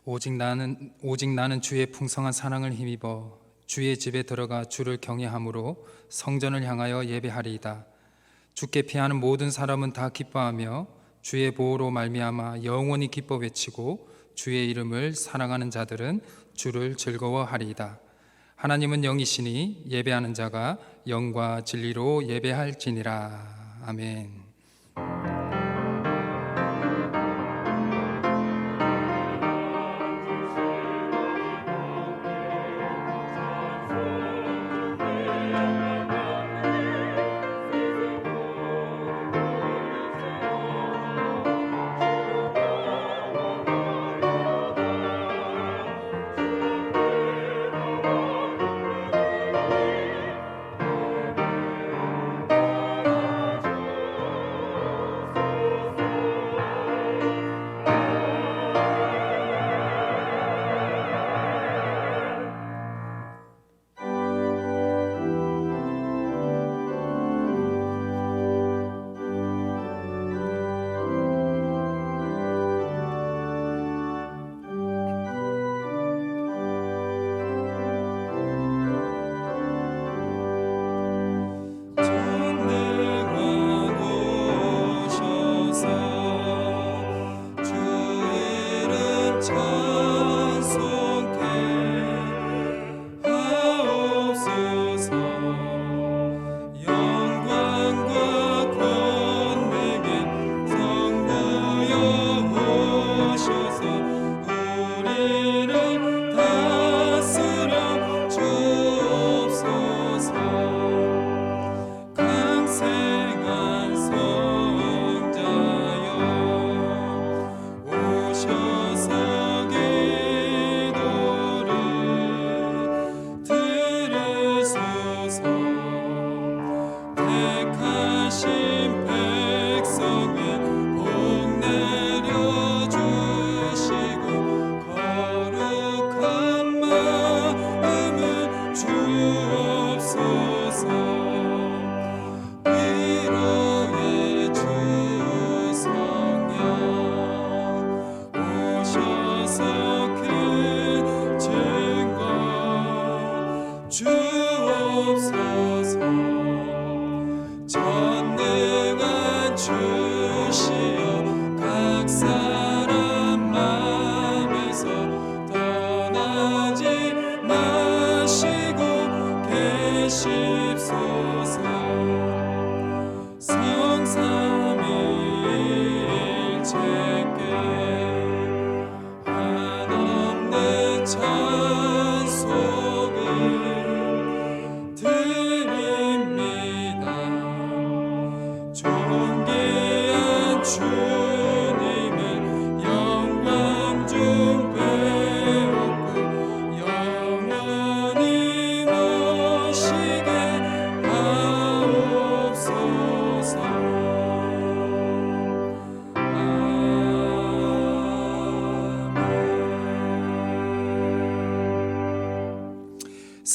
오직 나는 주의 풍성한 사랑을 힘입어 주의 집에 들어가 주를 경외함으로 성전을 향하여 예배하리이다. 주께 피하는 모든 사람은 다 기뻐하며 주의 보호로 말미암아 영원히 기뻐 외치고 주의 이름을 사랑하는 자들은 주를 즐거워하리이다. 하나님은 영이시니 예배하는 자가 영과 진리로 예배할지니라. 아멘.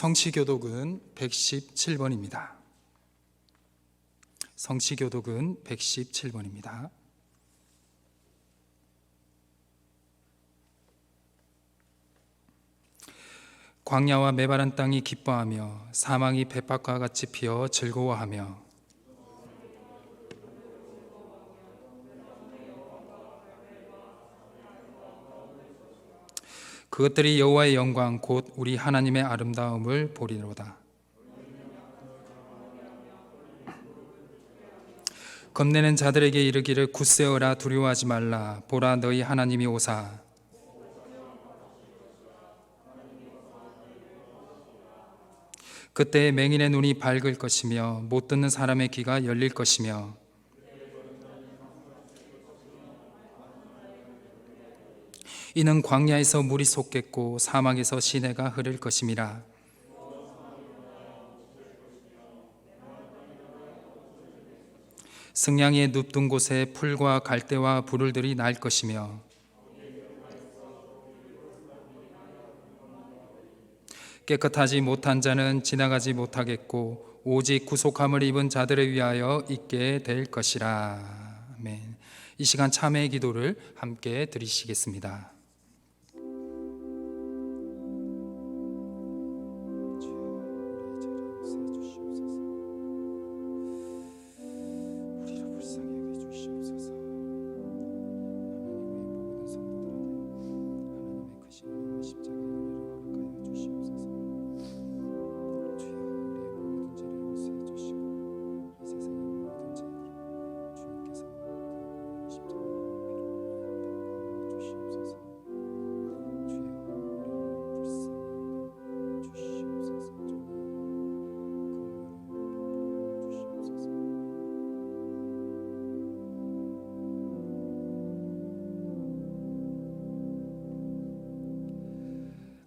성취교독은 117번입니다. 성취교독은 117번입니다. 광야와 메마른 땅이 기뻐하며 사망이 벳박과 같이 피어 즐거워하며 그것들이 여호와의 영광 곧 우리 하나님의 아름다움을 보리로다. 겁내는 자들에게 이르기를 굳세어라 두려워하지 말라. 보라 너희 하나님이 오사. 그때 맹인의 눈이 밝을 것이며 못 듣는 사람의 귀가 열릴 것이며 이는 광야에서 물이 솟겠고 사막에서 시내가 흐를 것임이라. 승냥이의 눕둔 곳에 풀과 갈대와 부를들이 날 것이며 깨끗하지 못한 자는 지나가지 못하겠고 오직 구속함을 입은 자들을 위하여 있게 될 것이라. 아멘. 이 시간 참회의 기도를 함께 드리시겠습니다.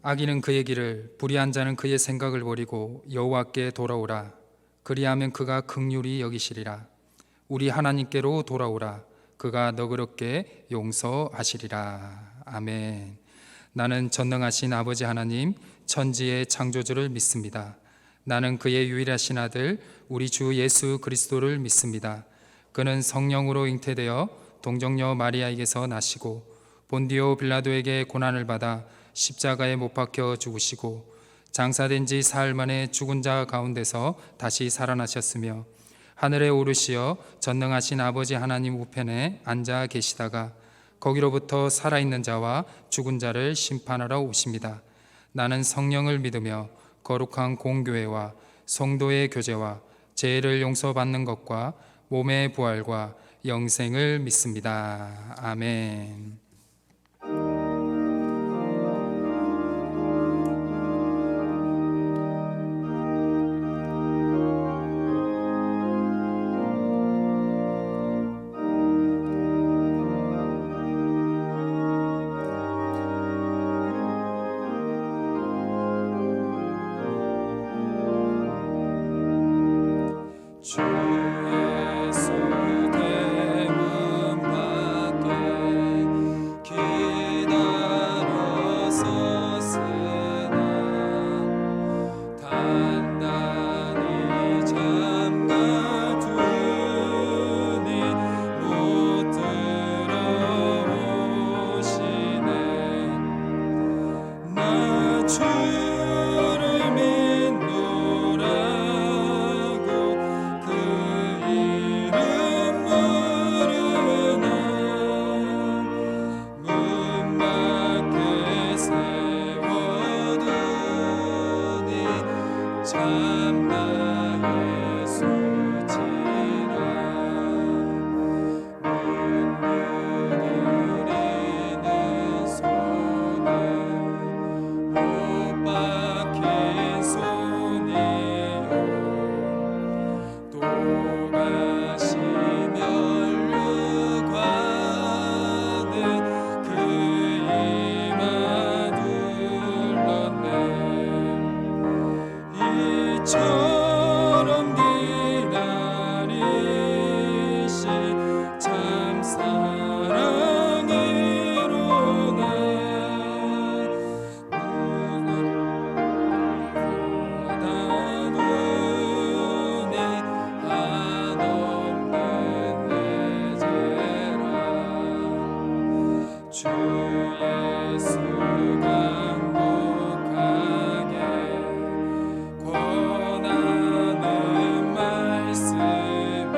악인은 그의 길을, 불의한 자는 그의 생각을 버리고 여호와께 돌아오라. 그리하면 그가 긍휼히 여기시리라. 우리 하나님께로 돌아오라. 그가 너그럽게 용서하시리라. 아멘. 나는 전능하신 아버지 하나님, 천지의 창조주를 믿습니다. 나는 그의 유일하신 아들 우리 주 예수 그리스도를 믿습니다. 그는 성령으로 잉태되어 동정녀 마리아에게서 나시고 본디오 빌라도에게 고난을 받아 십자가에 못 박혀 죽으시고 장사된 지 사흘 만에 죽은 자 가운데서 다시 살아나셨으며 하늘에 오르시어 전능하신 아버지 하나님 우편에 앉아 계시다가 거기로부터 살아있는 자와 죽은 자를 심판하러 오십니다. 나는 성령을 믿으며 거룩한 공교회와 성도의 교제와 죄를 용서받는 것과 몸의 부활과 영생을 믿습니다. 아멘. 주 예수 대문 밖에 기다려 섰으나 단단히 잠가두니 못 들어오시네. 나 주를 믿노라고 그 이름 부르나 문 밖에 세워두니 참나 예수지라. 문 두드리는 손에 못 박힌 손이요 또 가시 면류관은 그 이마 둘렀네. 이처럼 기다리시 참 사랑이로나. 받아두니 한없는 내 죄라. 주 예수 강복하게 권하는 말씀이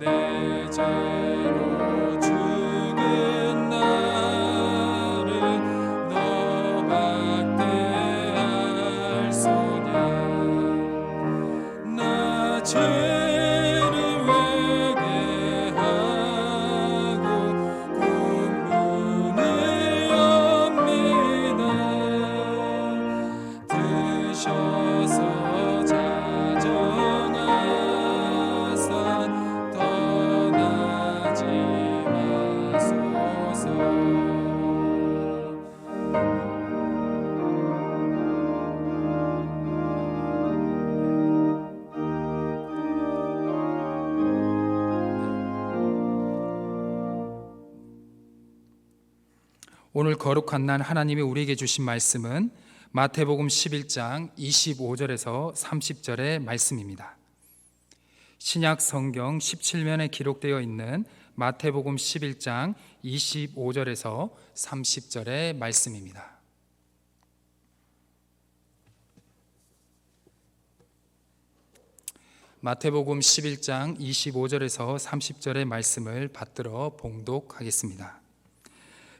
내 죄로 죽은 나를 너 박대할 소냐. 나 죄를 회개하고 공문을 엽니다. 드셔서 자정하사 떠나지 마소서. 오늘 거룩한 날 하나님이 우리에게 주신 말씀은 마태복음 11장 25절에서 30절의 말씀입니다. 신약 성경 17면에 기록되어 있는 마태복음 11장 25절에서 30절의 말씀입니다. 마태복음 11장 25절에서 30절의 말씀을 받들어 봉독하겠습니다.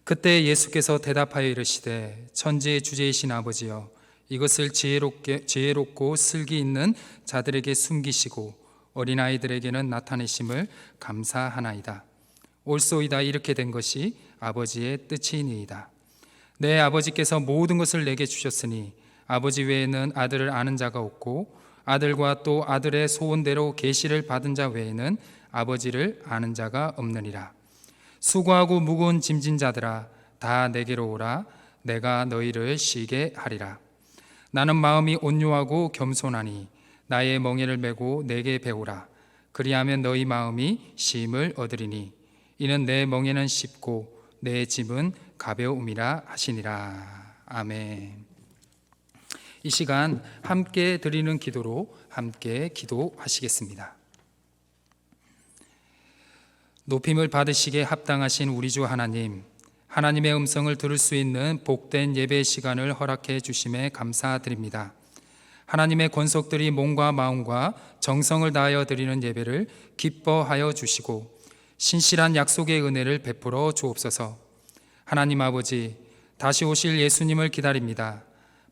그때 예수께서 대답하여 이르시되 천지의 주제이신 아버지여, 이것을 지혜롭고 슬기 있는 자들에게 숨기시고 어린아이들에게는 나타내심을 감사하나이다. 옳소이다. 이렇게 된 것이 아버지의 뜻이니이다. 내 아버지께서 모든 것을 내게 주셨으니 아버지 외에는 아들을 아는 자가 없고 아들과 또 아들의 소원대로 계시를 받은 자 외에는 아버지를 아는 자가 없느니라. 수고하고 무거운 짐진 자들아, 다 내게로 오라. 내가 너희를 쉬게 하리라. 나는 마음이 온유하고 겸손하니 나의 멍에를 메고 내게 배우라. 그리하면 너희 마음이 쉼을 얻으리니 이는 내 멍에는 쉽고 내 짐은 가벼움이라 하시니라. 아멘. 이 시간 함께 드리는 기도로 함께 기도하시겠습니다. 높임을 받으시기에 합당하신 우리 주 하나님, 하나님의 음성을 들을 수 있는 복된 예배 시간을 허락해 주심에 감사드립니다. 하나님의 권속들이 몸과 마음과 정성을 다하여 드리는 예배를 기뻐하여 주시고 신실한 약속의 은혜를 베풀어 주옵소서. 하나님 아버지, 다시 오실 예수님을 기다립니다.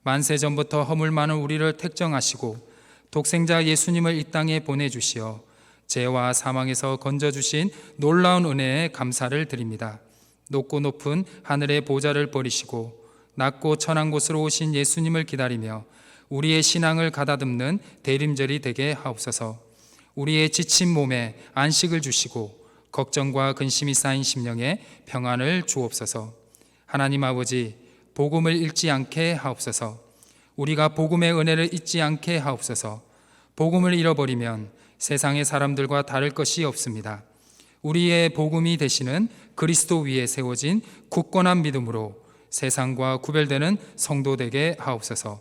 만세 전부터 허물 많은 우리를 택정하시고 독생자 예수님을 이 땅에 보내주시어 죄와 사망에서 건져주신 놀라운 은혜에 감사를 드립니다. 높고 높은 하늘의 보좌를 버리시고 낮고 천한 곳으로 오신 예수님을 기다리며 우리의 신앙을 가다듬는 대림절이 되게 하옵소서. 우리의 지친 몸에 안식을 주시고 걱정과 근심이 쌓인 심령에 평안을 주옵소서. 하나님 아버지, 복음을 잃지 않게 하옵소서. 우리가 복음의 은혜를 잊지 않게 하옵소서. 복음을 잃어버리면 세상의 사람들과 다를 것이 없습니다. 우리의 복음이 되시는 그리스도 위에 세워진 굳건한 믿음으로 세상과 구별되는 성도 되게 하옵소서.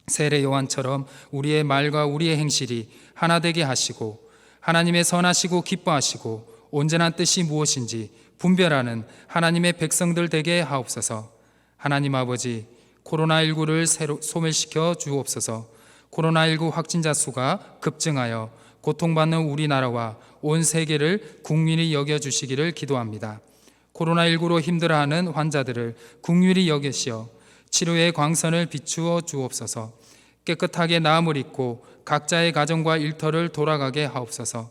세례 요한처럼 우리의 말과 우리의 행실이 하나 되게 하시고 하나님의 선하시고 기뻐하시고 온전한 뜻이 무엇인지 분별하는 하나님의 백성들 되게 하옵소서. 하나님 아버지, 코로나19를 소멸시켜 주옵소서. 코로나19 확진자 수가 급증하여 고통받는 우리나라와 온 세계를 국민이 여겨주시기를 기도합니다. 코로나19로 힘들어하는 환자들을 국률이 여기시어 치료의 광선을 비추어 주옵소서. 깨끗하게 나음을 입고 각자의 가정과 일터를 돌아가게 하옵소서.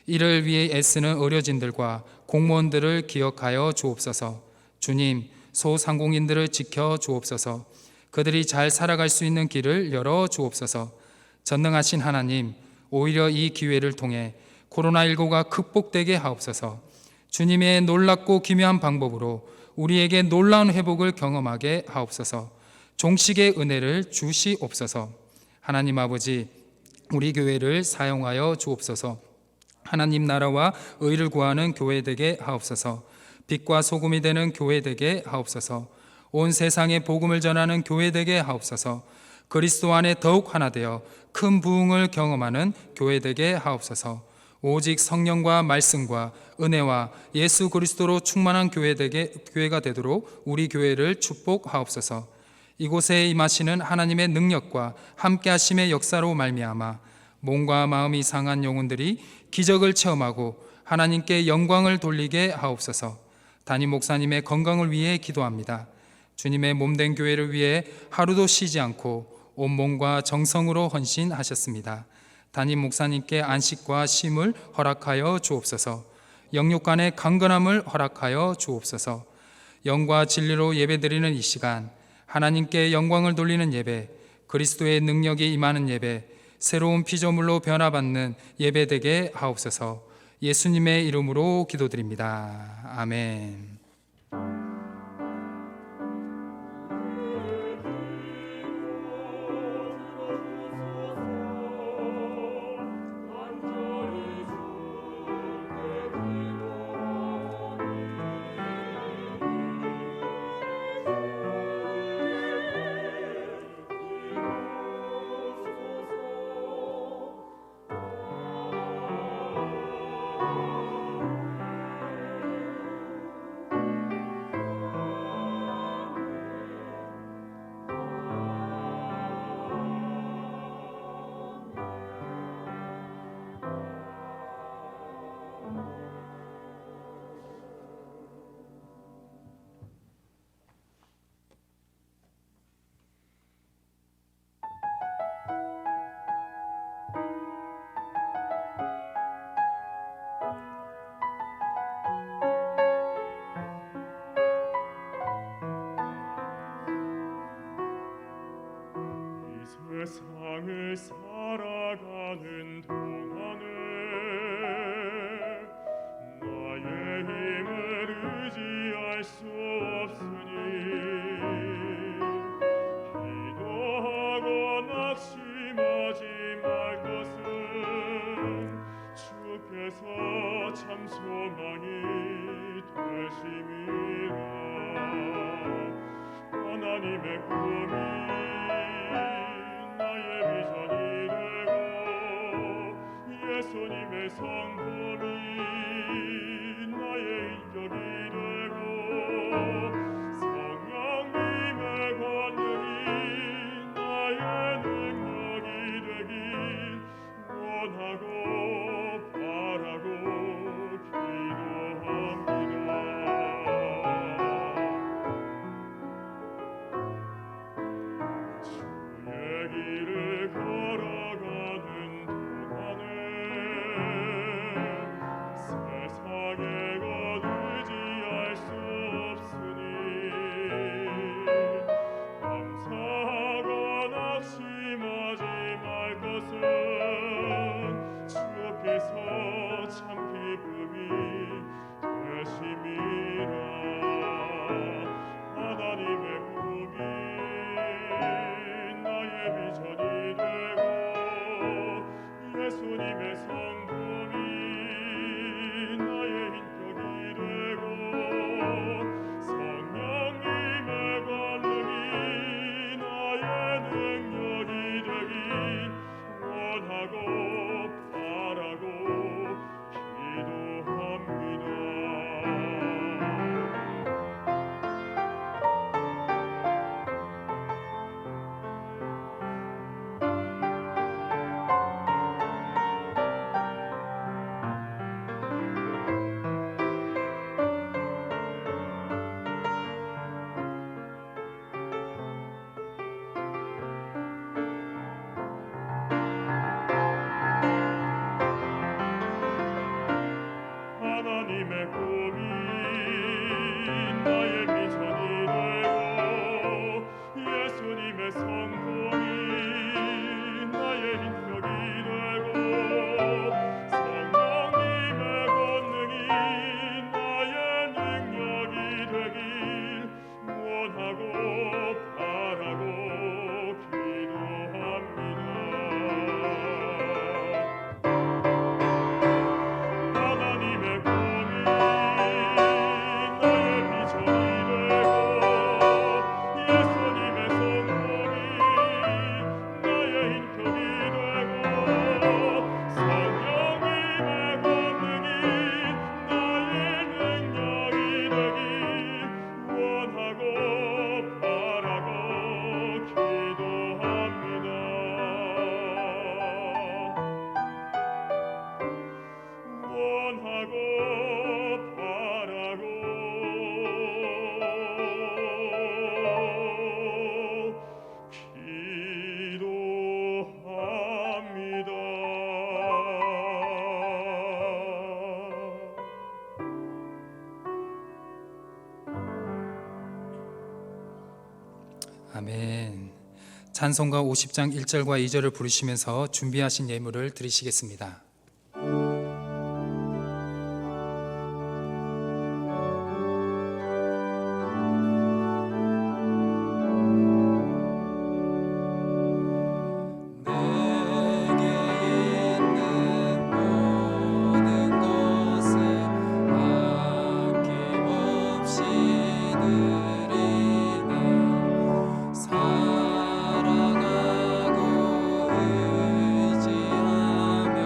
이를 위해 애쓰는 의료진들과 공무원들을 기억하여 주옵소서. 주님, 소상공인들을 지켜 주옵소서. 그들이 잘 살아갈 수 있는 길을 열어 주옵소서. 전능하신 하나님, 오히려 이 기회를 통해 코로나19가 극복되게 하옵소서. 주님의 놀랍고 기묘한 방법으로 우리에게 놀라운 회복을 경험하게 하옵소서. 종식의 은혜를 주시옵소서. 하나님 아버지, 우리 교회를 사용하여 주옵소서. 하나님 나라와 의를 구하는 교회 되게 하옵소서. 빛과 소금이 되는 교회 되게 하옵소서. 온 세상에 복음을 전하는 교회 되게 하옵소서. 그리스도 안에 더욱 하나 되어 큰 부흥을 경험하는 교회 되게 하옵소서. 오직 성령과 말씀과 은혜와 예수 그리스도로 충만한 교회가 되도록 우리 교회를 축복하옵소서. 이곳에 임하시는 하나님의 능력과 함께하심의 역사로 말미암아 몸과 마음이 상한 영혼들이 기적을 체험하고 하나님께 영광을 돌리게 하옵소서. 담임 목사님의 건강을 위해 기도합니다. 주님의 몸된 교회를 위해 하루도 쉬지 않고 온몸과 정성으로 헌신하셨습니다. 담임 목사님께 안식과 쉼을 허락하여 주옵소서. 영육간의 강건함을 허락하여 주옵소서. 영과 진리로 예배드리는 이 시간, 하나님께 영광을 돌리는 예배, 그리스도의 능력이 임하는 예배, 새로운 피조물로 변화받는 예배 되게 하옵소서. 예수님의 이름으로 기도드립니다. 아멘. 세상을 살아가는 동안에 나의 힘을 의지할 수 없으니 기도하고 낙심하지 말 것은 주께서 참 소망이 되심이라. 하나님의 꿈이 나의 비전이 되고 예수님의 성품이 나의 인격이 되고 성령님의 권능이 나의 능력이 되길 원하고 바라고 기도합니다. 주의 길을 걸어가는 동안에 세상의 것 의지할 수 없으니 감사하고 낙심하지 말 것은 주께서 참 기쁨이 되심이라. 하나님의 꿈이 나의 비전이 되고 예수님의 성품이 나의 인격이 되고 성령님의 권능이 나의 능력이 되길 원하고 바라고 기도합니다. 하나님의 꿈이 나의 비전이 되고 예수님의 성품이 나의 인격이 되고 성령님의 권능이 나의 능력이 되길 원하고 바라고 기도합니다. 하나님의 꿈이 나의 비전이 되고 예수님의 성품이 나의 인격이 되고 성령님의 권능이 나의 능력이 되길 원하고 바라고 기도합니다. 원하고 바라고 기도합니다. 아멘. 찬송가 50장 1절과 2절을 부르시면서 준비하신 예물을 드리시겠습니다. 사랑하고 의지하며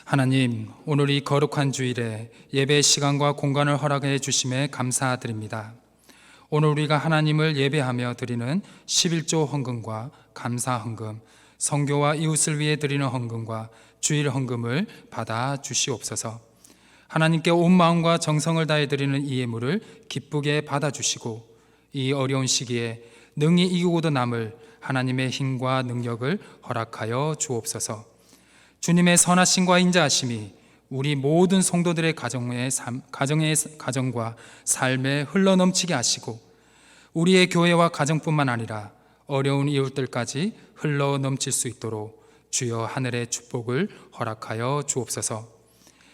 하나님, 오늘 이 거룩한 주일에 예배 시간과 공간을 허락해 주심에 감사드립니다. 오늘 우리가 하나님을 예배하며 드리는 11조 헌금과 감사 헌금, 선교와 이웃을 위해 드리는 헌금과 주일 헌금을 받아 주시옵소서. 하나님께 온 마음과 정성을 다해 드리는 이 예물을 기쁘게 받아 주시고, 이 어려운 시기에 능히 이기고도 남을 하나님의 힘과 능력을 허락하여 주옵소서. 주님의 선하심과 인자하심이 우리 모든 성도들의 가정과 삶에 흘러넘치게 하시고, 우리의 교회와 가정뿐만 아니라 어려운 이웃들까지 흘러넘칠 수 있도록 주여 하늘의 축복을 허락하여 주옵소서.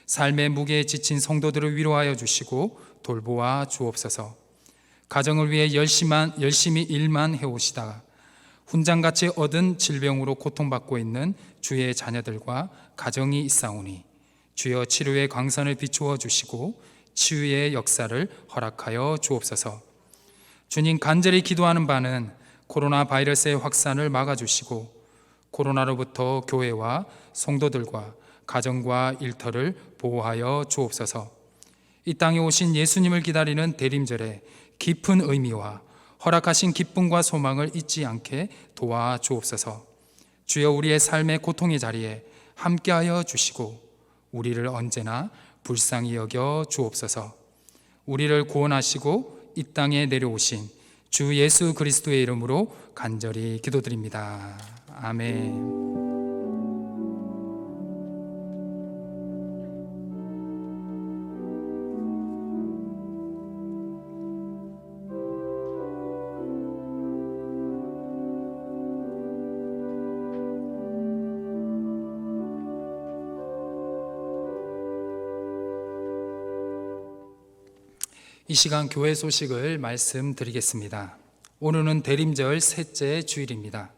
삶의 무게에 지친 성도들을 위로하여 주시고 돌보아 주옵소서. 가정을 위해 열심히 일만 해오시다가 훈장같이 얻은 질병으로 고통받고 있는 주의 자녀들과 가정이 있사오니 주여 치료의 광선을 비추어 주시고 치유의 역사를 허락하여 주옵소서. 주님, 간절히 기도하는 바는 코로나 바이러스의 확산을 막아주시고 코로나로부터 교회와 성도들과 가정과 일터를 보호하여 주옵소서. 이 땅에 오신 예수님을 기다리는 대림절에 깊은 의미와 허락하신 기쁨과 소망을 잊지 않게 도와 주옵소서. 주여, 우리의 삶의 고통의 자리에 함께하여 주시고 우리를 언제나 불쌍히 여겨 주옵소서. 우리를 구원하시고 이 땅에 내려오신 주 예수 그리스도의 이름으로 간절히 기도드립니다. 아멘. 이 시간 교회 소식을 말씀드리겠습니다. 오늘은 대림절 셋째 주일입니다.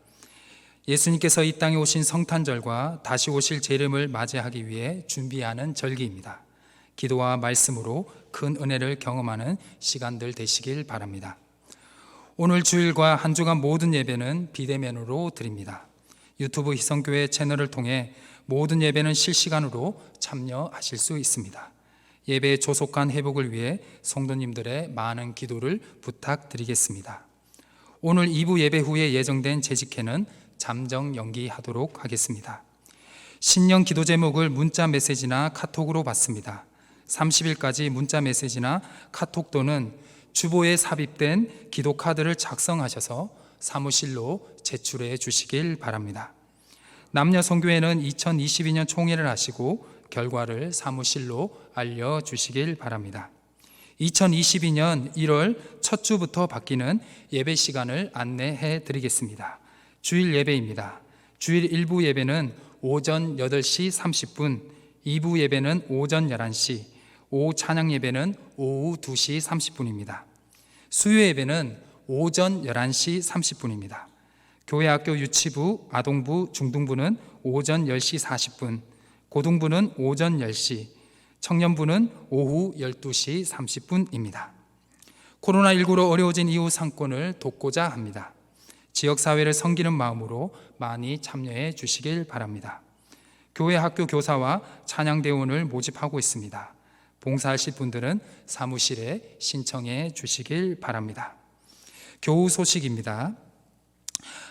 예수님께서 이 땅에 오신 성탄절과 다시 오실 재림을 맞이하기 위해 준비하는 절기입니다. 기도와 말씀으로 큰 은혜를 경험하는 시간들 되시길 바랍니다. 오늘 주일과 한 주간 모든 예배는 비대면으로 드립니다. 유튜브 희성교회 채널을 통해 모든 예배는 실시간으로 참여하실 수 있습니다. 예배의 조속한 회복을 위해 성도님들의 많은 기도를 부탁드리겠습니다. 오늘 2부 예배 후에 예정된 재직회는 잠정 연기하도록 하겠습니다. 신년 기도 제목을 문자 메시지나 카톡으로 받습니다. 30일까지 문자 메시지나 카톡 또는 주보에 삽입된 기도 카드를 작성하셔서 사무실로 제출해 주시길 바랍니다. 남녀 선교회는 2022년 총회를 하시고 결과를 사무실로 알려주시길 바랍니다. 2022년 1월 첫 주부터 바뀌는 예배 시간을 안내해 드리겠습니다. 주일 예배입니다. 주일 1부 예배는 오전 8시 30분, 2부 예배는 오전 11시, 오후 찬양 예배는 오후 2시 30분입니다. 수요 예배는 오전 11시 30분입니다. 교회 학교 유치부, 아동부, 중등부는 오전 10시 40분, 고등부는 오전 10시, 청년부는 오후 12시 30분입니다. 코로나19로 어려워진 이후 상권을 돕고자 합니다. 지역사회를 섬기는 마음으로 많이 참여해 주시길 바랍니다. 교회 학교 교사와 찬양대원을 모집하고 있습니다. 봉사하실 분들은 사무실에 신청해 주시길 바랍니다. 교우 소식입니다.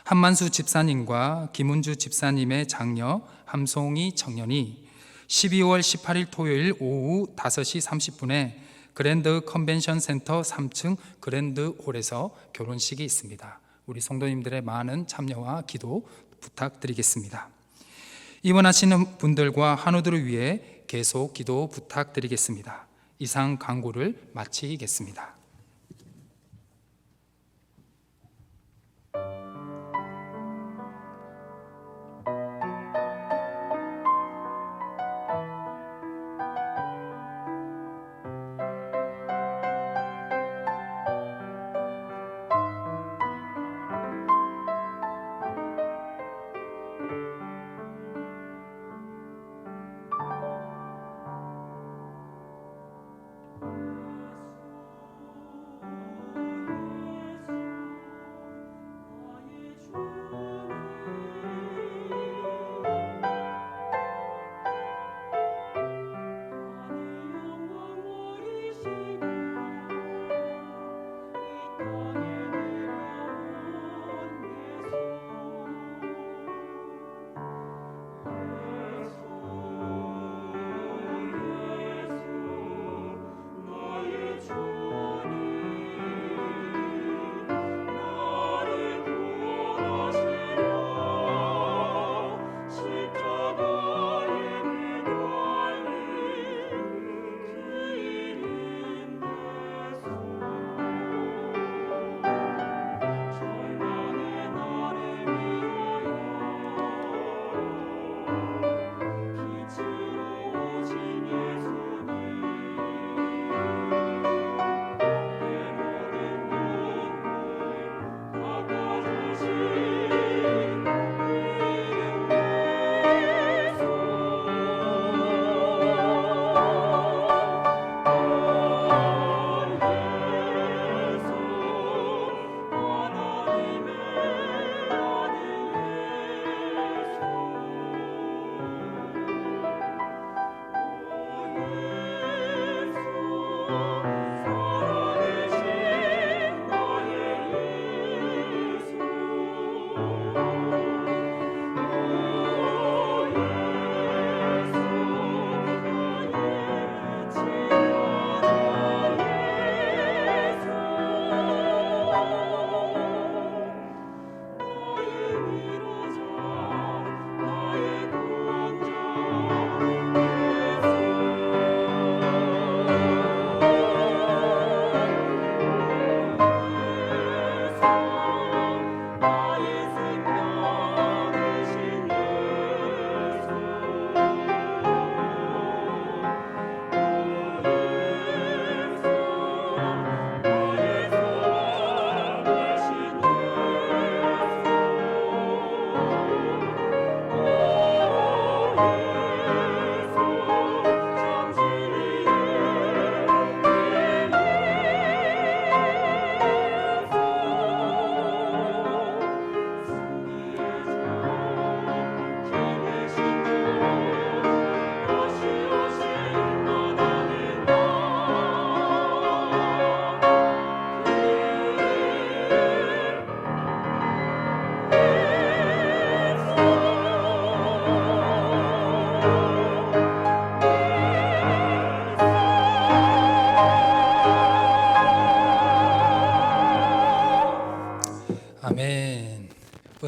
한만수 집사님과 김은주 집사님의 장녀 함송이 청년이 12월 18일 토요일 오후 5시 30분에 그랜드 컨벤션 센터 3층 그랜드 홀에서 결혼식이 있습니다. 우리 성도님들의 많은 참여와 기도 부탁드리겠습니다. 입원하시는 분들과 환우들을 위해 계속 기도 부탁드리겠습니다. 이상 광고를 마치겠습니다.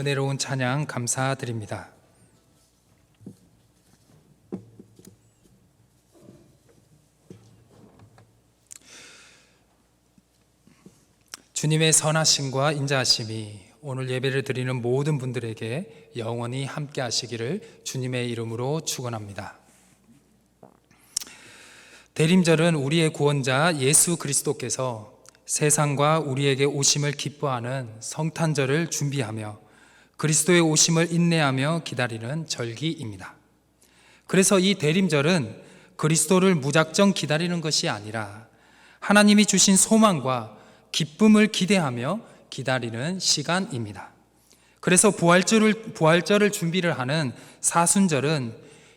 은혜로운 찬양 감사드립니다. 주님의 선하심과 인자하심이 오늘 예배를 드리는 모든 분들에게 영원히 함께 하시기를 주님의 이름으로 축원합니다. 대림절은 우리의 구원자 예수 그리스도께서 세상과 우리에게 오심을 기뻐하는 성탄절을 준비하며 그리스도의 오심을 인내하며 기다리는 절기입니다. 그래서 이 대림절은 그리스도를 무작정 기다리는 것이 아니라 하나님이 주신 소망과 기쁨을 기대하며 기다리는 시간입니다. 그래서 부활절을 준비를 하는 사순절은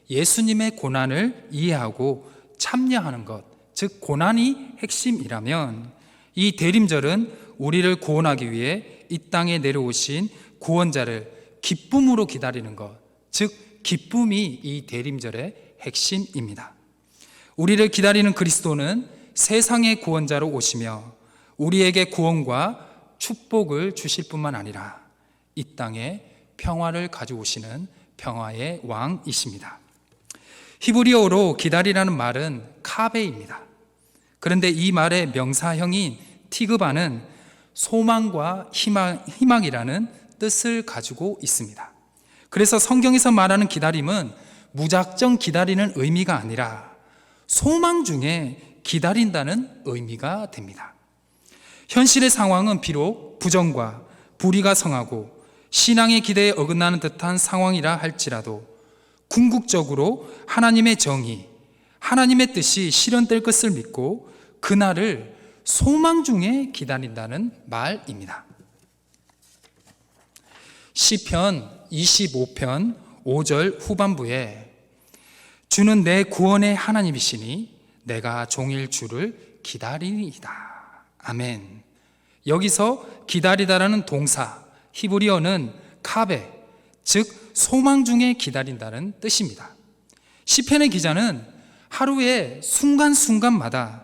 예수님의 고난을 이해하고 참여하는 것, 즉 고난이 핵심이라면 이 대림절은 우리를 구원하기 위해 이 땅에 내려오신 구원자를 기쁨으로 기다리는 것, 즉 기쁨이 이 대림절의 핵심입니다. 우리를 기다리는 그리스도는 세상의 구원자로 오시며 우리에게 구원과 축복을 주실 뿐만 아니라 이 땅에 평화를 가져오시는 평화의 왕이십니다. 히브리어로 기다리라는 말은 카베입니다. 그런데 이 말의 명사형인 티그바는 소망과 희망이라는 뜻을 가지고 있습니다. 그래서 성경에서 말하는 기다림은 무작정 기다리는 의미가 아니라 소망 중에 기다린다는 의미가 됩니다. 현실의 상황은 비록 부정과 불의가 성하고 신앙의 기대에 어긋나는 듯한 상황이라 할지라도 궁극적으로 하나님의 정의, 하나님의 뜻이 실현될 것을 믿고 그날을 소망 중에 기다린다는 말입니다. 시편 25편 5절 후반부에 주는 내 구원의 하나님이시니 내가 종일 주를 기다리이다. 아멘. 여기서 기다리다라는 동사 히브리어는 카베, 즉 소망 중에 기다린다는 뜻입니다. 시편의 기자는 하루의 순간순간마다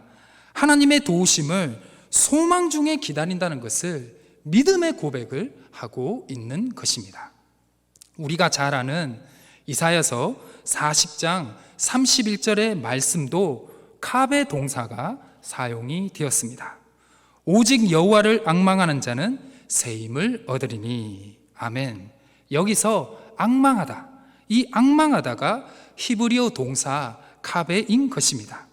하나님의 도우심을 소망 중에 기다린다는 것을 믿음의 고백을 하고 있는 것입니다. 우리가 잘 아는 이사야서 40장 31절의 말씀도 카베 동사가 사용이 되었습니다. 오직 여호와를 앙망하는 자는 새 힘을 얻으리니. 아멘. 여기서 앙망하다, 이 앙망하다가 히브리어 동사 카베인 것입니다.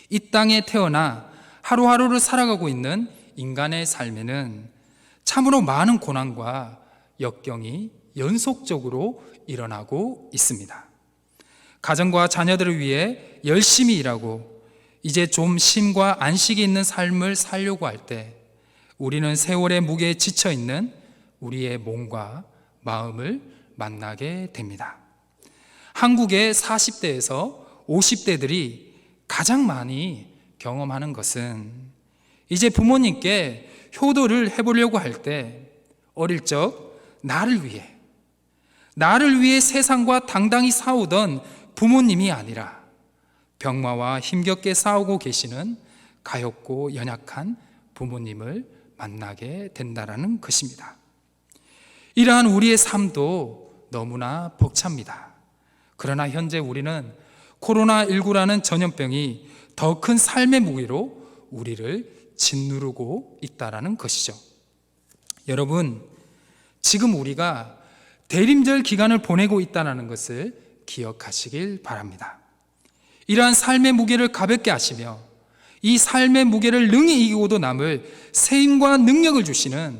이 땅에 태어나 하루하루를 살아가고 있는 인간의 삶에는 참으로 많은 고난과 역경이 연속적으로 일어나고 있습니다. 가정과 자녀들을 위해 열심히 일하고 이제 좀 쉼과 안식이 있는 삶을 살려고 할 때 우리는 세월의 무게에 지쳐 있는 우리의 몸과 마음을 만나게 됩니다. 한국의 40대에서 50대들이 가장 많이 경험하는 것은 이제 부모님께 효도를 해보려고 할 때 어릴 적 나를 위해 세상과 당당히 싸우던 부모님이 아니라 병마와 힘겹게 싸우고 계시는 가엾고 연약한 부모님을 만나게 된다라는 것입니다. 이러한 우리의 삶도 너무나 벅찹니다. 그러나 현재 우리는 코로나19라는 전염병이 더 큰 삶의 무게로 우리를 짓누르고 있다라는 것이죠. 여러분, 지금 우리가 대림절 기간을 보내고 있다는 것을 기억하시길 바랍니다. 이러한 삶의 무게를 가볍게 하시며 이 삶의 무게를 능히 이기고도 남을 새 힘과 능력을 주시는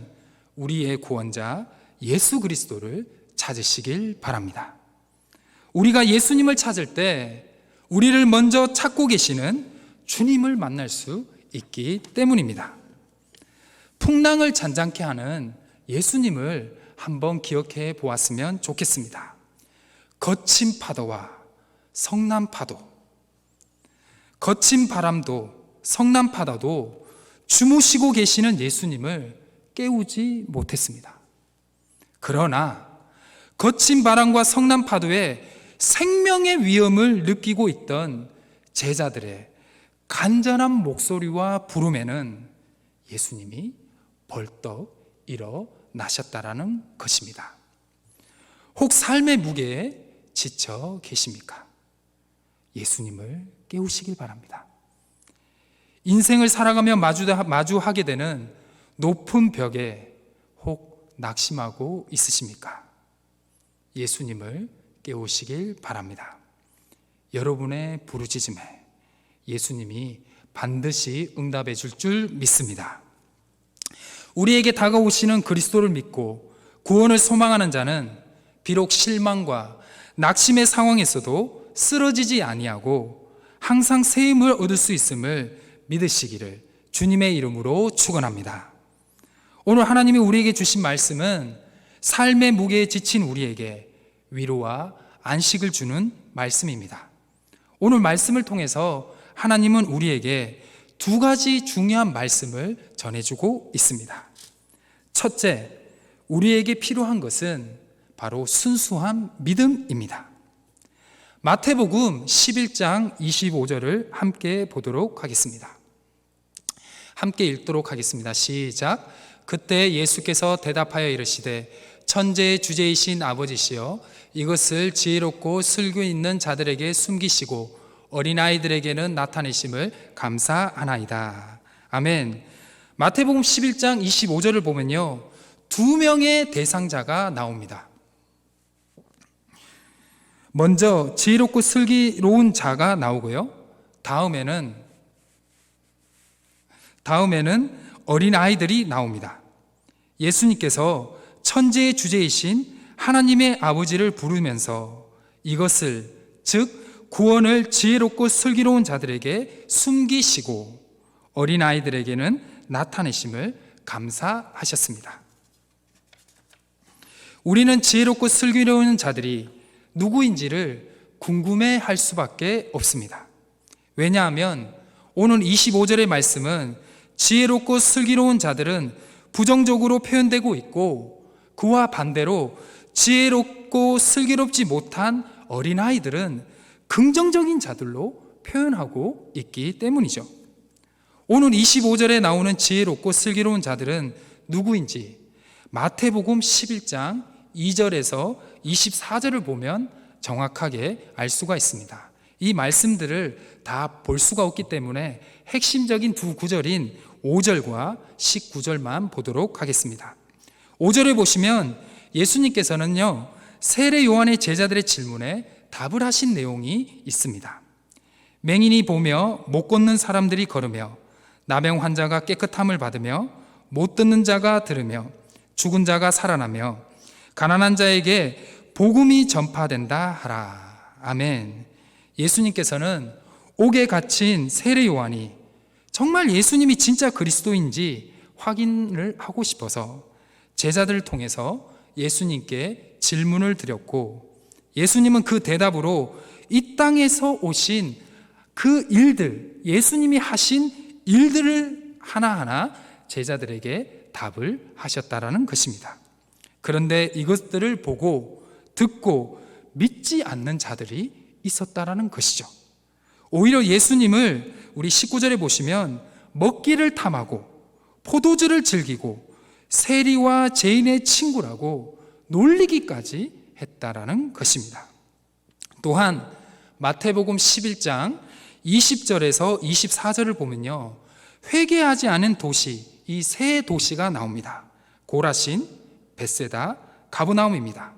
우리의 구원자 예수 그리스도를 찾으시길 바랍니다. 우리가 예수님을 찾을 때 우리를 먼저 찾고 계시는 주님을 만날 수 있기 때문입니다. 풍랑을 잔잔케 하는 예수님을 한번 기억해 보았으면 좋겠습니다. 거친 파도와 성난 파도, 거친 바람도 성난 파도도 주무시고 계시는 예수님을 깨우지 못했습니다. 그러나 거친 바람과 성난 파도에 생명의 위험을 느끼고 있던 제자들의 간절한 목소리와 부름에는 예수님이 벌떡 일어나셨습니다. 나셨다라는 것입니다. 혹 삶의 무게에 지쳐 계십니까? 예수님을 깨우시길 바랍니다. 인생을 살아가며 마주하게 되는 높은 벽에 혹 낙심하고 있으십니까? 예수님을 깨우시길 바랍니다. 여러분의 부르짖음에 예수님이 반드시 응답해 줄 믿습니다. 우리에게 다가오시는 그리스도를 믿고 구원을 소망하는 자는 비록 실망과 낙심의 상황에서도 쓰러지지 아니하고 항상 새 힘을 얻을 수 있음을 믿으시기를 주님의 이름으로 축원합니다. 오늘 하나님이 우리에게 주신 말씀은 삶의 무게에 지친 우리에게 위로와 안식을 주는 말씀입니다. 오늘 말씀을 통해서 하나님은 우리에게 두 가지 중요한 말씀을 전해주고 있습니다. 첫째, 우리에게 필요한 것은 바로 순수한 믿음입니다. 마태복음 11장 25절을 함께 보도록 하겠습니다. 함께 읽도록 하겠습니다. 시작. 그때 예수께서 대답하여 이르시되 천재의 주제이신 아버지시여 이것을 지혜롭고 슬기 있는 자들에게 숨기시고 어린아이들에게는 나타내심을 감사하나이다. 아멘. 마태복음 11장 25절을 보면요, 두 명의 대상자가 나옵니다. 먼저 지혜롭고 슬기로운 자가 나오고요, 다음에는 어린아이들이 나옵니다. 예수님께서 천재의 주제이신 하나님의 아버지를 부르면서 이것을, 즉 구원을 지혜롭고 슬기로운 자들에게 숨기시고 어린아이들에게는 나타내심을 감사하셨습니다. 우리는 지혜롭고 슬기로운 자들이 누구인지를 궁금해할 수밖에 없습니다. 왜냐하면 오늘 25절의 말씀은 지혜롭고 슬기로운 자들은 부정적으로 표현되고 있고, 그와 반대로 지혜롭고 슬기롭지 못한 어린아이들은 긍정적인 자들로 표현하고 있기 때문이죠. 오늘 25절에 나오는 지혜롭고 슬기로운 자들은 누구인지 마태복음 11장 2절에서 24절을 보면 정확하게 알 수가 있습니다. 이 말씀들을 다 볼 수가 없기 때문에 핵심적인 두 구절인 5절과 19절만 보도록 하겠습니다. 5절에 보시면 예수님께서는요, 세례 요한의 제자들의 질문에 답을 하신 내용이 있습니다. 맹인이 보며 못 걷는 사람들이 걸으며 나병 환자가 깨끗함을 받으며 못 듣는 자가 들으며 죽은 자가 살아나며 가난한 자에게 복음이 전파된다 하라. 아멘. 예수님께서는 옥에 갇힌 세례 요한이 정말 예수님이 진짜 그리스도인지 확인을 하고 싶어서 제자들을 통해서 예수님께 질문을 드렸고, 예수님은 그 대답으로 이 땅에서 오신 그 일들, 예수님이 하신 일들을 하나하나 제자들에게 답을 하셨다라는 것입니다. 그런데 이것들을 보고 듣고 믿지 않는 자들이 있었다라는 것이죠. 오히려 예수님을 우리 19절에 보시면 먹기를 탐하고 포도주를 즐기고 세리와 죄인의 친구라고 놀리기까지 했다라는 것입니다. 또한 마태복음 11장 20절에서 24절을 보면요, 회개하지 않은 도시, 이 세 도시가 나옵니다. 고라신, 벳세다, 가브나움입니다.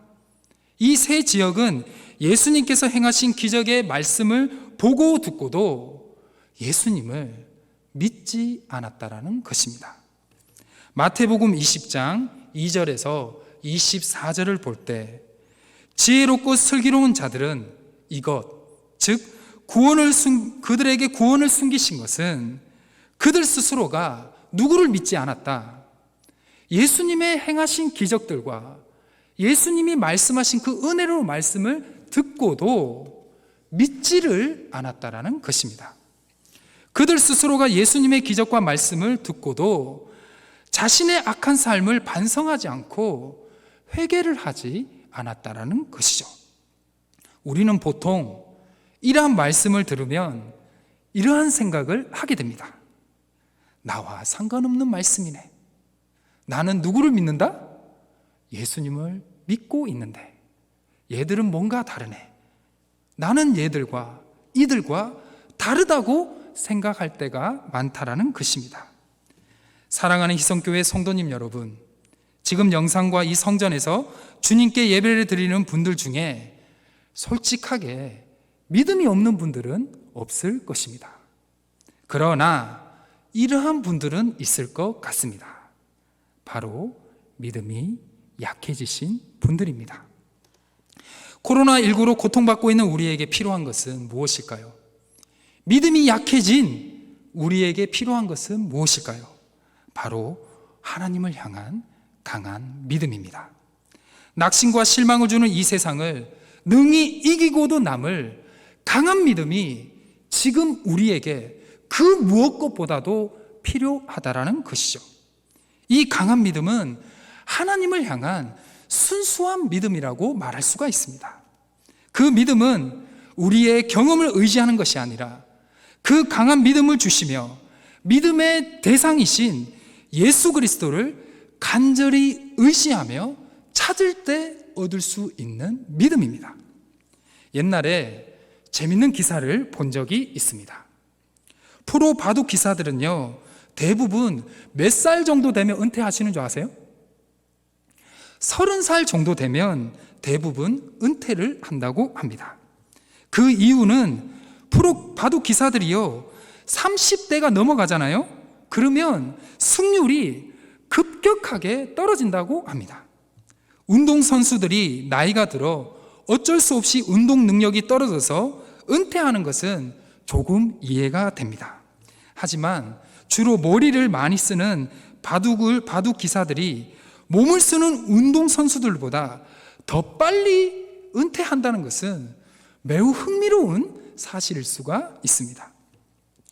이 세 지역은 예수님께서 행하신 기적의 말씀을 보고 듣고도 예수님을 믿지 않았다라는 것입니다. 마태복음 20장 2절에서 24절을 볼 때 지혜롭고 슬기로운 자들은 이것, 즉 그들에게 구원을 숨기신 것은 그들 스스로가 누구를 믿지 않았다, 예수님의 행하신 기적들과 예수님이 말씀하신 그 은혜로운 말씀을 듣고도 믿지를 않았다라는 것입니다. 그들 스스로가 예수님의 기적과 말씀을 듣고도 자신의 악한 삶을 반성하지 않고 회개를 하지 않았다라는 것이죠. 우리는 보통 이러한 말씀을 들으면 이러한 생각을 하게 됩니다. 나와 상관없는 말씀이네. 나는 누구를 믿는다? 예수님을 믿고 있는데 얘들은 뭔가 다르네. 나는 얘들과 이들과 다르다고 생각할 때가 많다라는 것입니다. 사랑하는 희성교회 성도님 여러분, 지금 영상과 이 성전에서 주님께 예배를 드리는 분들 중에 솔직하게 믿음이 없는 분들은 없을 것입니다. 그러나 이러한 분들은 있을 것 같습니다. 바로 믿음이 약해지신 분들입니다. 코로나19로 고통받고 있는 우리에게 필요한 것은 무엇일까요? 믿음이 약해진 우리에게 필요한 것은 무엇일까요? 바로 하나님을 향한 강한 믿음입니다. 낙심과 실망을 주는 이 세상을 능히 이기고도 남을 강한 믿음이 지금 우리에게 그 무엇것보다도 필요하다라는 것이죠. 이 강한 믿음은 하나님을 향한 순수한 믿음이라고 말할 수가 있습니다. 그 믿음은 우리의 경험을 의지하는 것이 아니라 그 강한 믿음을 주시며 믿음의 대상이신 예수 그리스도를 간절히 의지하며 찾을 때 얻을 수 있는 믿음입니다. 옛날에 재밌는 기사를 본 적이 있습니다. 프로 바둑 기사들은요, 대부분 몇 살 정도 되면 은퇴하시는 줄 아세요? 30살 정도 되면 대부분 은퇴를 한다고 합니다. 그 이유는 프로 바둑 기사들이요, 30대가 넘어가잖아요. 그러면 승률이 급격하게 떨어진다고 합니다. 운동선수들이 나이가 들어 어쩔 수 없이 운동 능력이 떨어져서 은퇴하는 것은 조금 이해가 됩니다. 하지만 주로 머리를 많이 쓰는 바둑 기사들이 몸을 쓰는 운동선수들보다 더 빨리 은퇴한다는 것은 매우 흥미로운 사실일 수가 있습니다.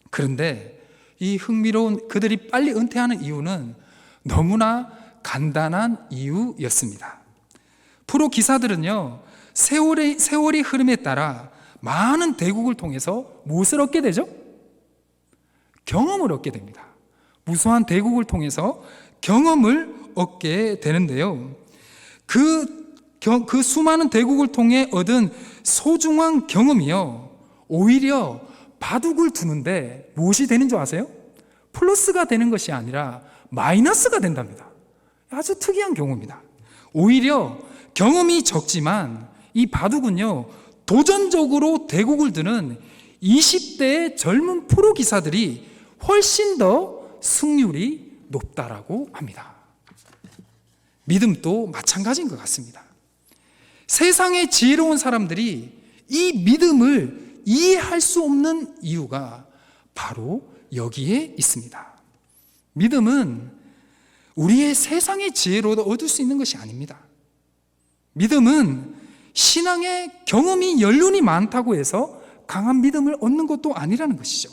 그런데 이 흥미로운 그들이 빨리 은퇴하는 이유는 너무나 간단한 이유였습니다. 프로 기사들은요, 세월이 흐름에 따라 많은 대국을 통해서 무엇을 얻게 되죠? 경험을 얻게 됩니다. 무수한 대국을 통해서 경험을 얻게 되는데요, 그 수많은 대국을 통해 얻은 소중한 경험이요, 오히려 바둑을 두는데 무엇이 되는 줄 아세요? 플러스가 되는 것이 아니라 마이너스가 된답니다. 아주 특이한 경우입니다. 오히려 경험이 적지만 이 바둑은요, 도전적으로 대국을 드는 20대의 젊은 프로 기사들이 훨씬 더 승률이 높다라고 합니다. 믿음도 마찬가지인 것 같습니다. 세상의 지혜로운 사람들이 이 믿음을 이해할 수 없는 이유가 바로 여기에 있습니다. 믿음은 우리의 세상의 지혜로도 얻을 수 있는 것이 아닙니다. 믿음은 신앙의 경험이 연륜이 많다고 해서 강한 믿음을 얻는 것도 아니라는 것이죠.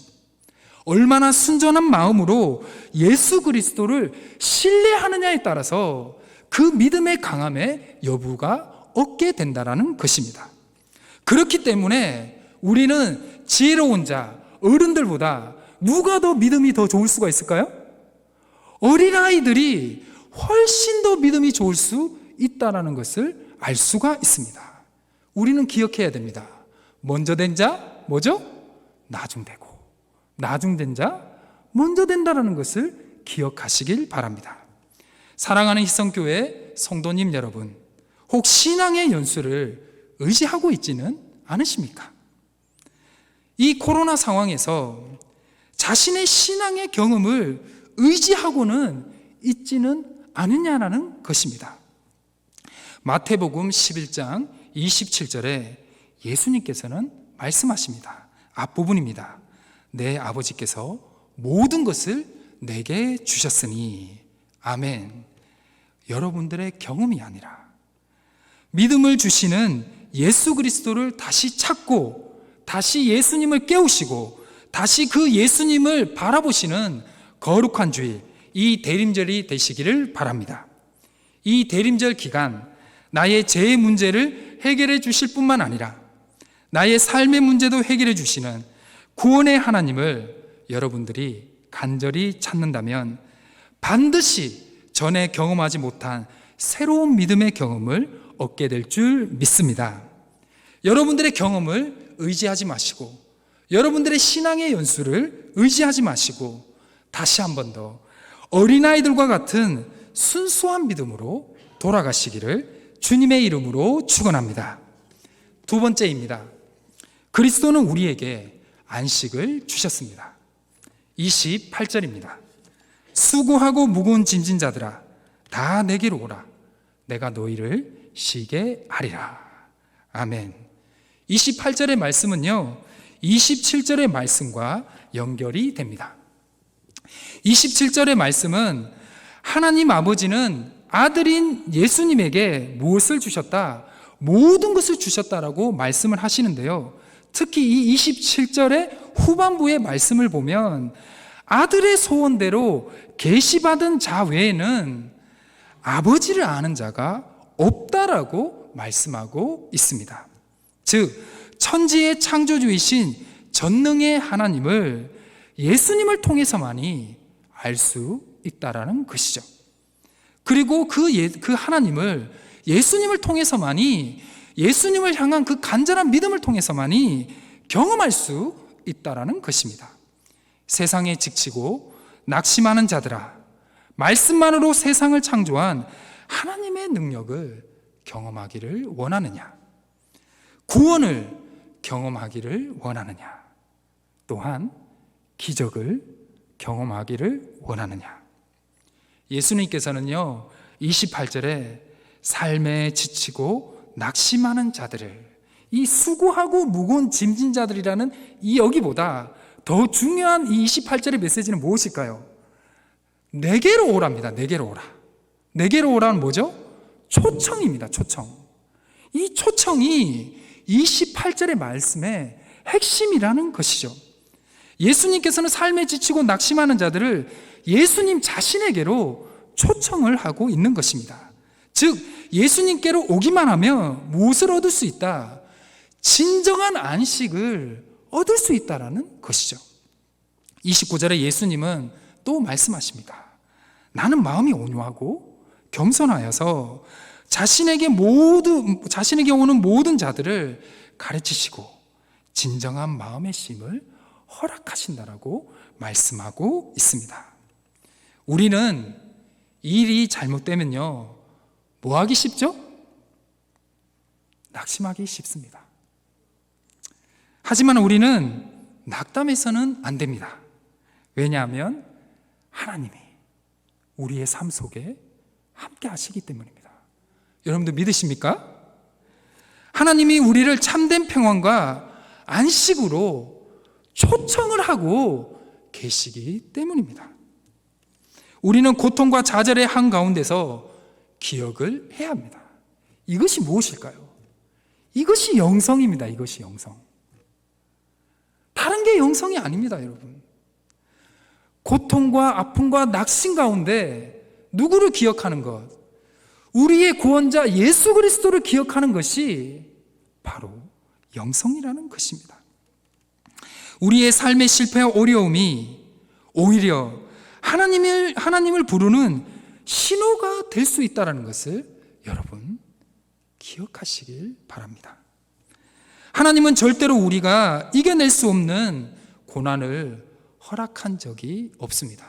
얼마나 순전한 마음으로 예수 그리스도를 신뢰하느냐에 따라서 그 믿음의 강함의 여부가 얻게 된다는 것입니다. 그렇기 때문에 우리는 지혜로운 자, 어른들보다 누가 더 믿음이 더 좋을 수가 있을까요? 어린아이들이 훨씬 더 믿음이 좋을 수 있다는 것을 알 수가 있습니다. 우리는 기억해야 됩니다. 먼저 된 자, 뭐죠? 나중되고, 나중된 자, 먼저 된다는 것을 기억하시길 바랍니다. 사랑하는 희성교회 성도님 여러분, 혹 신앙의 연수를 의지하고 있지는 않으십니까? 이 코로나 상황에서 자신의 신앙의 경험을 의지하고는 있지는 않느냐라는 것입니다. 마태복음 11장 27절에 예수님께서는 말씀하십니다. 앞부분입니다. 내 아버지께서 모든 것을 내게 주셨으니. 아멘. 여러분들의 경험이 아니라 믿음을 주시는 예수 그리스도를 다시 찾고 다시 예수님을 깨우시고 다시 그 예수님을 바라보시는 거룩한 주일, 이 대림절이 되시기를 바랍니다. 이 대림절 기간 나의 죄의 문제를 해결해 주실 뿐만 아니라 나의 삶의 문제도 해결해 주시는 구원의 하나님을 여러분들이 간절히 찾는다면 반드시 전에 경험하지 못한 새로운 믿음의 경험을 얻게 될 줄 믿습니다. 여러분들의 경험을 의지하지 마시고, 여러분들의 신앙의 연수를 의지하지 마시고, 다시 한 번 더 어린아이들과 같은 순수한 믿음으로 돌아가시기를 주님의 이름으로 축원합니다. 두 번째입니다. 그리스도는 우리에게 안식을 주셨습니다. 28절입니다. 수고하고 무거운 짐진 자들아 다 내게로 오라. 내가 너희를 쉬게 하리라. 아멘. 28절의 말씀은요, 27절의 말씀과 연결이 됩니다. 27절의 말씀은 하나님 아버지는 아들인 예수님에게 무엇을 주셨다? 모든 것을 주셨다라고 말씀을 하시는데요. 특히 이 27절의 후반부의 말씀을 보면 아들의 소원대로 계시받은 자 외에는 아버지를 아는 자가 없다라고 말씀하고 있습니다. 즉, 천지의 창조주이신 전능의 하나님을 예수님을 통해서만이 알 수 있다라는 것이죠. 그리고 그 하나님을 예수님을 통해서만이, 예수님을 향한 그 간절한 믿음을 통해서만이 경험할 수 있다라는 것입니다. 세상에 지치고 낙심하는 자들아, 말씀만으로 세상을 창조한 하나님의 능력을 경험하기를 원하느냐? 구원을 경험하기를 원하느냐? 또한 기적을 경험하기를 원하느냐? 예수님께서는요, 28절에 삶에 지치고 낙심하는 자들을, 이 수고하고 무거운 짐진 자들이라는 이 여기보다 더 중요한 이 28절의 메시지는 무엇일까요? 내게로 오랍니다. 내게로 오라. 내게로 오라는 뭐죠? 초청입니다. 초청. 이 초청이 28절의 말씀의 핵심이라는 것이죠. 예수님께서는 삶에 지치고 낙심하는 자들을 예수님 자신에게로 초청을 하고 있는 것입니다. 즉, 예수님께로 오기만 하면 무엇을 얻을 수 있다? 진정한 안식을 얻을 수 있다라는 것이죠. 29절에 예수님은 또 말씀하십니다. 나는 마음이 온유하고 겸손하여서 자신에게 오는 모든 자들을 가르치시고 진정한 마음의 심을 허락하신다라고 말씀하고 있습니다. 우리는 일이 잘못되면요, 뭐 하기 쉽죠? 낙심하기 쉽습니다. 하지만 우리는 낙담해서는 안 됩니다. 왜냐하면 하나님이 우리의 삶 속에 함께 하시기 때문입니다. 여러분들 믿으십니까? 하나님이 우리를 참된 평안과 안식으로 초청을 하고 계시기 때문입니다. 우리는 고통과 좌절의 한가운데서 기억을 해야 합니다. 이것이 무엇일까요? 이것이 영성입니다. 이것이 영성. 다른 게 영성이 아닙니다, 여러분. 고통과 아픔과 낙심 가운데 누구를 기억하는 것? 우리의 구원자 예수 그리스도를 기억하는 것이 바로 영성이라는 것입니다. 우리의 삶의 실패와 어려움이 오히려 하나님을 부르는 신호가 될 수 있다는 것을 여러분 기억하시길 바랍니다. 하나님은 절대로 우리가 이겨낼 수 없는 고난을 허락한 적이 없습니다.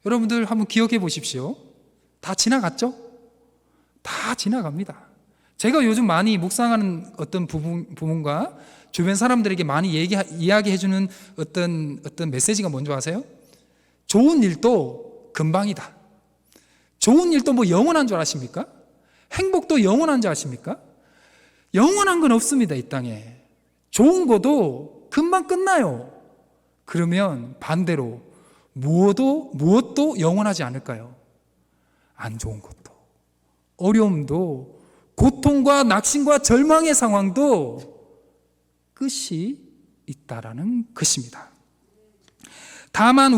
여러분들 한번 기억해 보십시오. 다 지나갔죠? 다 지나갑니다. 제가 요즘 많이 묵상하는 어떤 부분과 주변 사람들에게 많이 이야기해주는 어떤 메시지가 뭔지 아세요? 좋은 일도 금방이다. 좋은 일도 뭐 영원한 줄 아십니까? 행복도 영원한 줄 아십니까? 영원한 건 없습니다, 이 땅에. 좋은 것도 금방 끝나요. 그러면 반대로 무엇도 영원하지 않을까요? 안 좋은 것도, 어려움도, 고통과 낙심과 절망의 상황도 끝이 있다라는 것입니다. 다만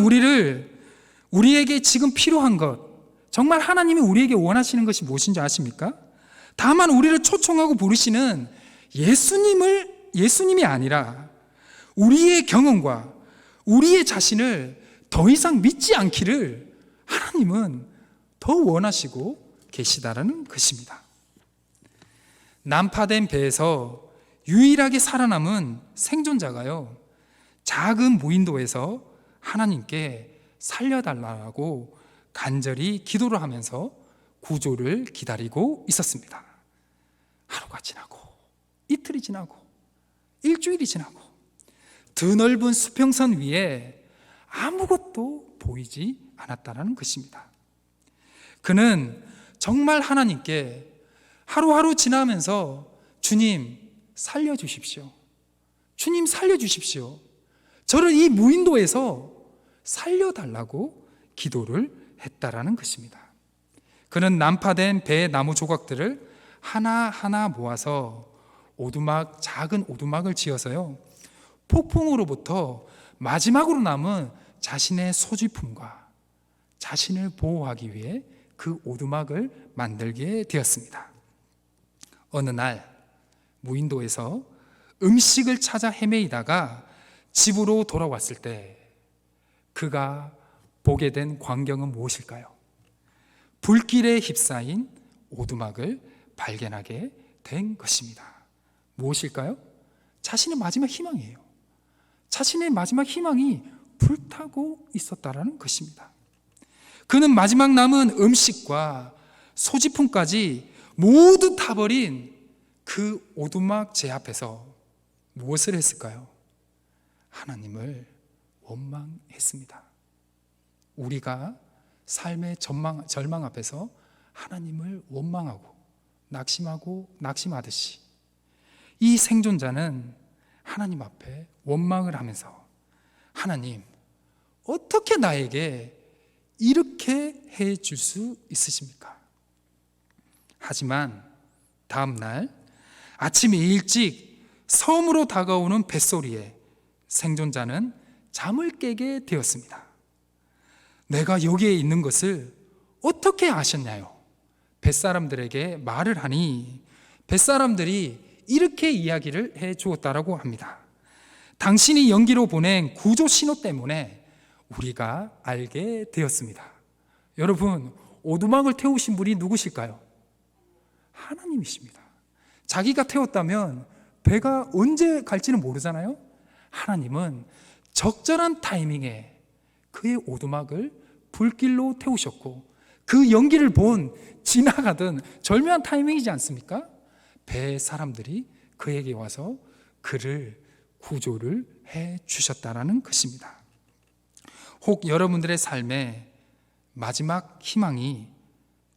우리에게 지금 필요한 것, 정말 하나님이 우리에게 원하시는 것이 무엇인지 아십니까? 다만 우리를 초청하고 부르시는 예수님이 아니라 우리의 경험과 우리의 자신을 더 이상 믿지 않기를 하나님은 더 원하시고 계시다라는 것입니다. 난파된 배에서 유일하게 살아남은 생존자가요, 작은 무인도에서 하나님께 살려달라고 간절히 기도를 하면서 구조를 기다리고 있었습니다. 하루가 지나고 이틀이 지나고 일주일이 지나고 드넓은 수평선 위에 아무것도 보이지 않았다는 것입니다. 그는 정말 하나님께 하루하루 지나면서 주님 살려주십시오. 주님 살려주십시오. 저를 이 무인도에서 살려달라고 기도를 했다라는 것입니다. 그는 난파된 배의 나무 조각들을 하나하나 모아서 작은 오두막을 지어서요, 폭풍으로부터 마지막으로 남은 자신의 소지품과 자신을 보호하기 위해 그 오두막을 만들게 되었습니다. 어느 날 무인도에서 음식을 찾아 헤매이다가 집으로 돌아왔을 때 그가 보게 된 광경은 무엇일까요? 불길에 휩싸인 오두막을 발견하게 된 것입니다. 무엇일까요? 자신의 마지막 희망이에요. 자신의 마지막 희망이 불타고 있었다라는 것입니다. 그는 마지막 남은 음식과 소지품까지 모두 타버린 그 오두막 제 앞에서 무엇을 했을까요? 하나님을 원망했습니다. 우리가 삶의 절망 앞에서 하나님을 원망하고 낙심하듯이 이 생존자는 하나님 앞에 원망을 하면서, 하나님, 어떻게 나에게 이렇게 해 줄 수 있으십니까? 하지만 다음 날 아침 일찍 섬으로 다가오는 뱃소리에 생존자는 잠을 깨게 되었습니다. 내가 여기에 있는 것을 어떻게 아셨냐요? 뱃사람들에게 말을 하니 뱃사람들이 이렇게 이야기를 해 주었다라고 합니다. 당신이 연기로 보낸 구조 신호 때문에 우리가 알게 되었습니다. 여러분, 오두막을 태우신 분이 누구실까요? 하나님이십니다. 자기가 태웠다면 배가 언제 갈지는 모르잖아요. 하나님은 적절한 타이밍에 그의 오두막을 불길로 태우셨고, 그 연기를 본 지나가던 절묘한 타이밍이지 않습니까? 배의 사람들이 그에게 와서 그를 구조를 해 주셨다라는 것입니다. 혹 여러분들의 삶에 마지막 희망이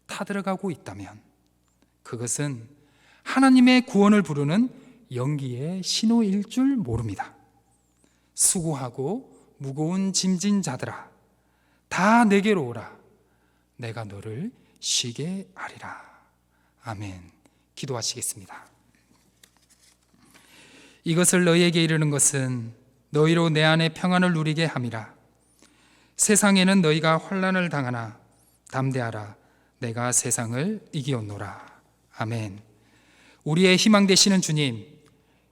타들어가고 있다면 그것은 하나님의 구원을 부르는 연기의 신호일 줄 모릅니다. 수고하고 무거운 짐진 자들아, 다 내게로 오라. 내가 너를 쉬게 하리라. 아멘. 기도하시겠습니다. 이것을 너희에게 이르는 것은 너희로 내 안에 평안을 누리게 함이라. 세상에는 너희가 환난을 당하나 담대하라. 내가 세상을 이기었노라. 아멘. 우리의 희망 되시는 주님,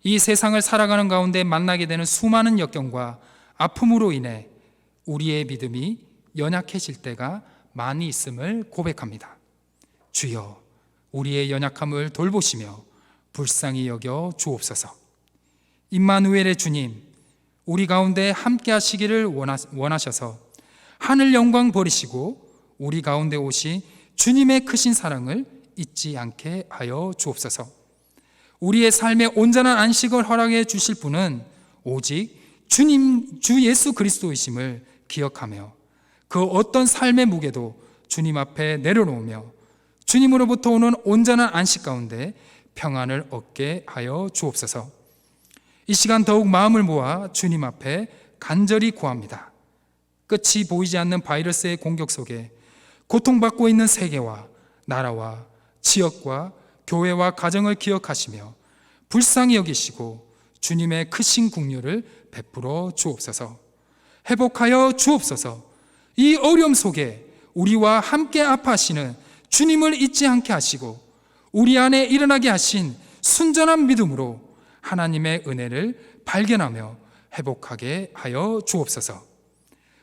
이 세상을 살아가는 가운데 만나게 되는 수많은 역경과 아픔으로 인해 우리의 믿음이 연약해질 때가 많이 있음을 고백합니다. 주여, 우리의 연약함을 돌보시며 불쌍히 여겨 주옵소서. 임마누엘의 주님, 우리 가운데 함께 하시기를 원하셔서 하늘 영광 버리시고 우리 가운데 오신 주님의 크신 사랑을 잊지 않게 하여 주옵소서. 우리의 삶에 온전한 안식을 허락해 주실 분은 오직 주 예수 그리스도이심을 기억하며 그 어떤 삶의 무게도 주님 앞에 내려놓으며 주님으로부터 오는 온전한 안식 가운데 평안을 얻게 하여 주옵소서. 이 시간 더욱 마음을 모아 주님 앞에 간절히 구합니다. 끝이 보이지 않는 바이러스의 공격 속에 고통받고 있는 세계와 나라와 지역과 교회와 가정을 기억하시며 불쌍히 여기시고 주님의 크신 긍휼을 베풀어 주옵소서. 회복하여 주옵소서. 이 어려움 속에 우리와 함께 아파하시는 주님을 잊지 않게 하시고 우리 안에 일어나게 하신 순전한 믿음으로 하나님의 은혜를 발견하며 회복하게 하여 주옵소서.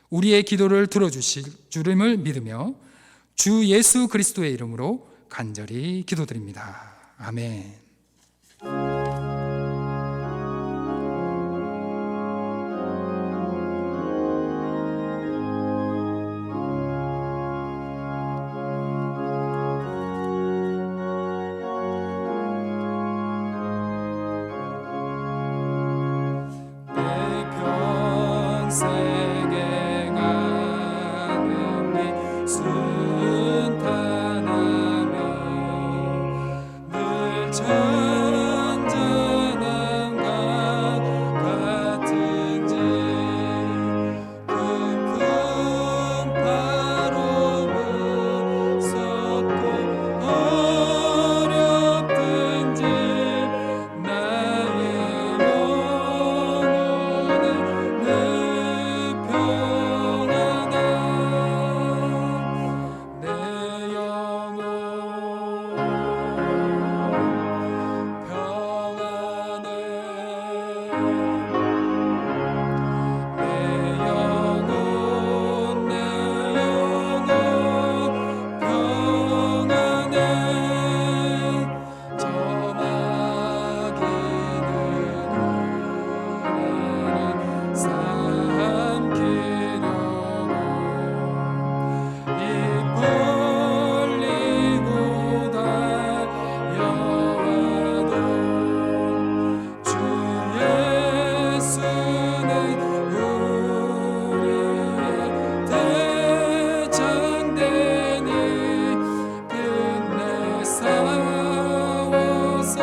우리의 기도를 들어주실 주님을 믿으며 주 예수 그리스도의 이름으로 간절히 기도드립니다. 아멘. 세계 가는 길 순탄하며 늘 전전한 것 같은지 깊은 바로 무섭고 어렵든지 나의 영혼은 늘 평안한 내 영혼 평안해 내 영혼 평안해 저마기는 우리를 삼키려고 입 벌리고 달려와도 주 예수는 우리의 대장되니 끝내 싸워서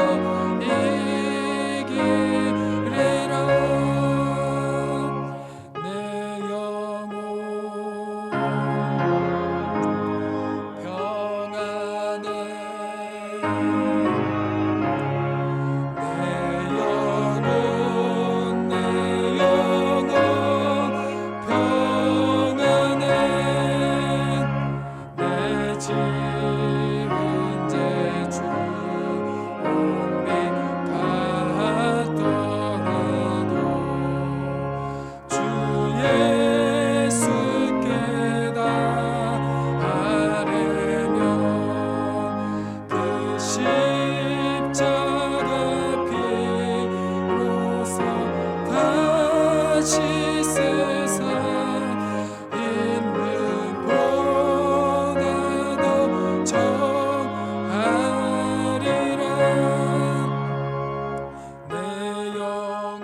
이기리라 내 영혼 평안해 내 영혼 평안해 내 집은 제주 온비 같더라도 주 예수께 다 아뢰며 그 십자가 피로써 다시 세상 있는 보다도 정하리라 내 영혼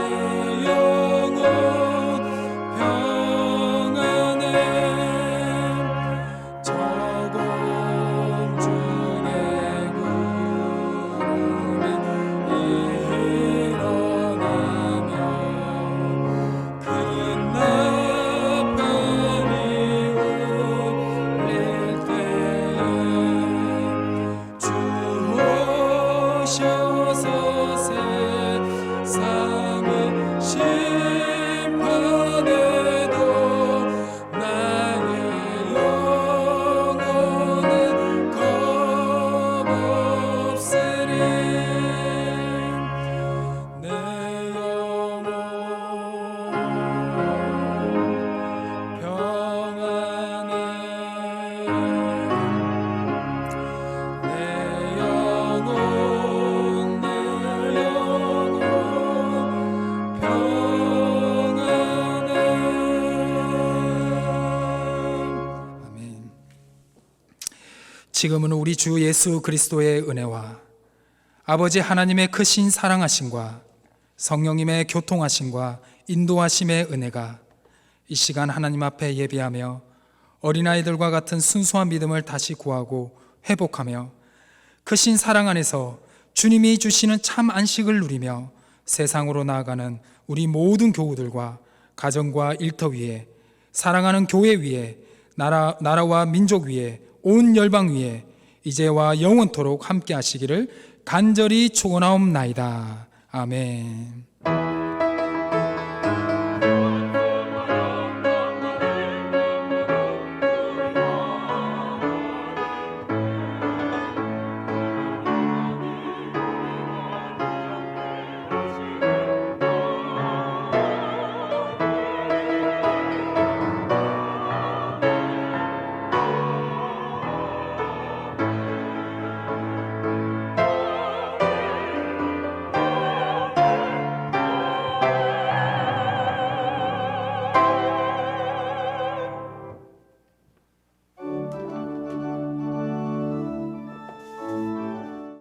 내 영혼 평안해 저공 중에 구름이 일어나며 큰 나팔이 울릴 때에 주 오셔서 세상을 심판해도 나의 영혼은 겁없으리 내 영혼 평안해 내 영혼 평안해 아멘. 지금은 우리 주 예수 그리스도의 은혜와 아버지 하나님의 크신 사랑하심과 성령님의 교통하심과 인도하심의 은혜가 이 시간 하나님 앞에 예배하며 어린아이들과 같은 순수한 믿음을 다시 구하고 회복하며 크신 사랑 안에서 주님이 주시는 참 안식을 누리며 세상으로 나아가는 우리 모든 교우들과 가정과 일터 위에 사랑하는 교회 위에 나라와 민족 위에 온 열방 위에 이제와 영원토록 함께 하시기를 간절히 축원하옵나이다. 아멘.